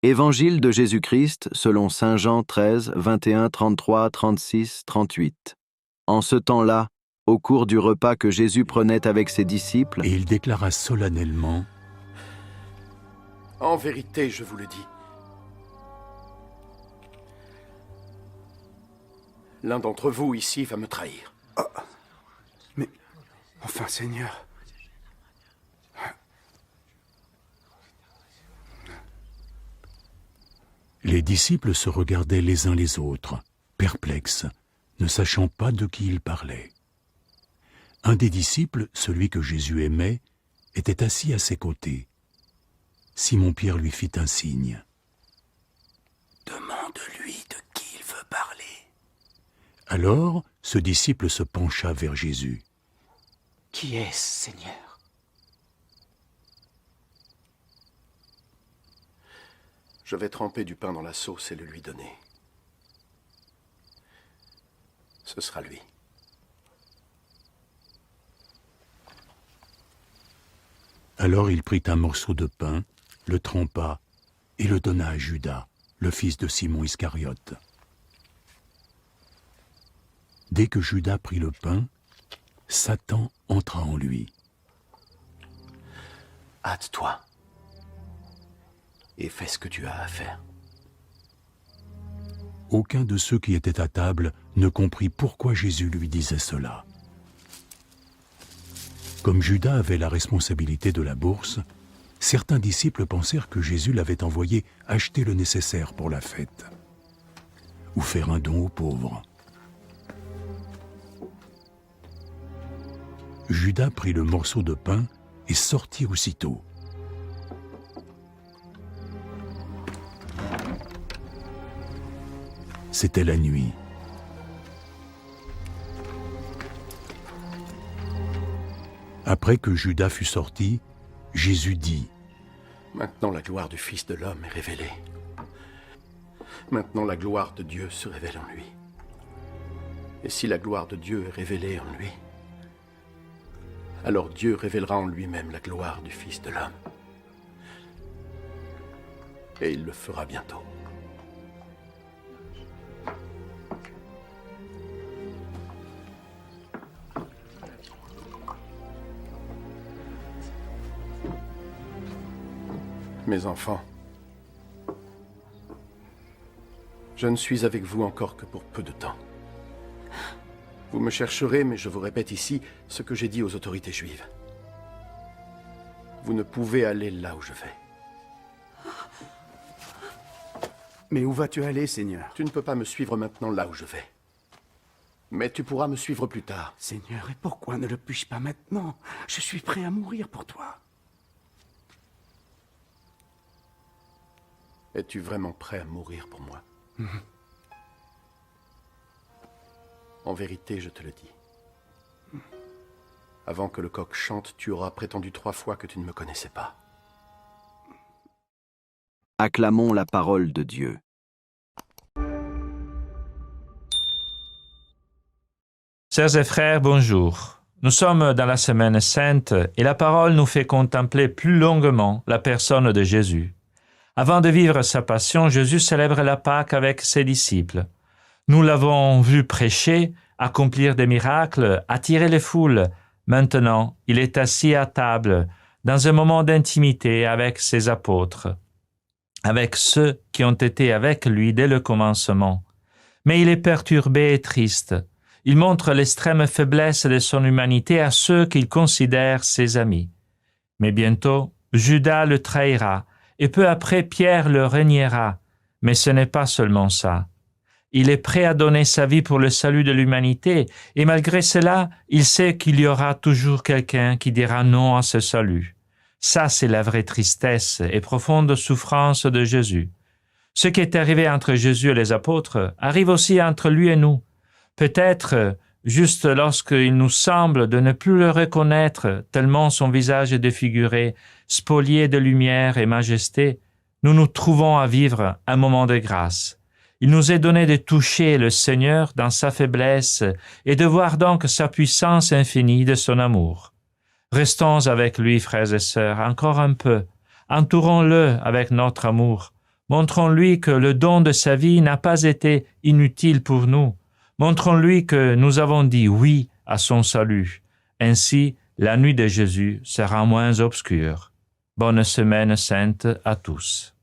Évangile de Jésus-Christ selon saint Jean 13, 21, 33, 36, 38. En ce temps-là, au cours du repas que Jésus prenait avec ses disciples, Et il déclara solennellement : En vérité, je vous le dis, l'un d'entre vous ici va me trahir. Mais, enfin, Seigneur... Les disciples se regardaient les uns les autres, perplexes, ne sachant pas de qui ils parlaient. Un des disciples, celui que Jésus aimait, était assis à ses côtés. Simon-Pierre lui fit un signe. « Demande-lui de qui il veut parler. » Alors, ce disciple se pencha vers Jésus. « Qui est-ce, Seigneur ? » Je vais tremper du pain dans la sauce et le lui donner. Ce sera lui. Alors il prit un morceau de pain, le trempa et le donna à Judas, le fils de Simon Iscariote. Dès que Judas prit le pain, Satan entra en lui. « Hâte-toi et fais ce que tu as à faire. » Aucun de ceux qui étaient à table ne comprit pourquoi Jésus lui disait cela. Comme Judas avait la responsabilité de la bourse, certains disciples pensèrent que Jésus l'avait envoyé acheter le nécessaire pour la fête ou faire un don aux pauvres. Judas prit le morceau de pain et sortit aussitôt. C'était la nuit. Après que Judas fut sorti, Jésus dit : « Maintenant la gloire du Fils de l'homme est révélée. Maintenant la gloire de Dieu se révèle en lui. Et si la gloire de Dieu est révélée en lui, alors Dieu révélera en lui-même la gloire du Fils de l'homme. Et il le fera bientôt. » Mes enfants, je ne suis avec vous encore que pour peu de temps. Vous me chercherez, mais je vous répète ici ce que j'ai dit aux autorités juives. Vous ne pouvez aller là où je vais. Mais où vas-tu aller, Seigneur ? Tu ne peux pas me suivre maintenant là où je vais. Mais tu pourras me suivre plus tard. Seigneur, et pourquoi ne le puis-je pas maintenant ? Je suis prêt à mourir pour toi. Es-tu vraiment prêt à mourir pour moi ? En vérité, je te le dis. Avant que le coq chante, tu auras prétendu 3 fois que tu ne me connaissais pas. acclamons la parole de Dieu. Sœurs et frères, bonjour. Nous sommes dans la Semaine Sainte et la parole nous fait contempler plus longuement la personne de Jésus. Avant de vivre sa passion, Jésus célèbre la Pâque avec ses disciples. Nous l'avons vu prêcher, accomplir des miracles, attirer les foules. Maintenant, il est assis à table, dans un moment d'intimité avec ses apôtres, avec ceux qui ont été avec lui dès le commencement. Mais il est perturbé et triste. Il montre l'extrême faiblesse de son humanité à ceux qu'il considère ses amis. Mais bientôt, Judas le trahira, et peu après Pierre le reniera. Mais ce n'est pas seulement ça. Il est prêt à donner sa vie pour le salut de l'humanité, et malgré cela, il sait qu'il y aura toujours quelqu'un qui dira non à ce salut. Ça, c'est la vraie tristesse et profonde souffrance de Jésus. Ce qui est arrivé entre Jésus et les apôtres arrive aussi entre lui et nous. Peut-être, juste lorsqu'il nous semble de ne plus le reconnaître, tellement son visage est défiguré, spolié de lumière et majesté, nous nous trouvons à vivre un moment de grâce. Il nous est donné de toucher le Seigneur dans sa faiblesse et de voir donc sa puissance infinie de son amour. Restons avec lui, frères et sœurs, encore un peu. Entourons-le avec notre amour Montrons-lui que le don de sa vie n'a pas été inutile pour nous. Montrons-lui que nous avons dit oui à son salut. Ainsi, la nuit de Jésus sera moins obscure. Bonne semaine sainte à tous.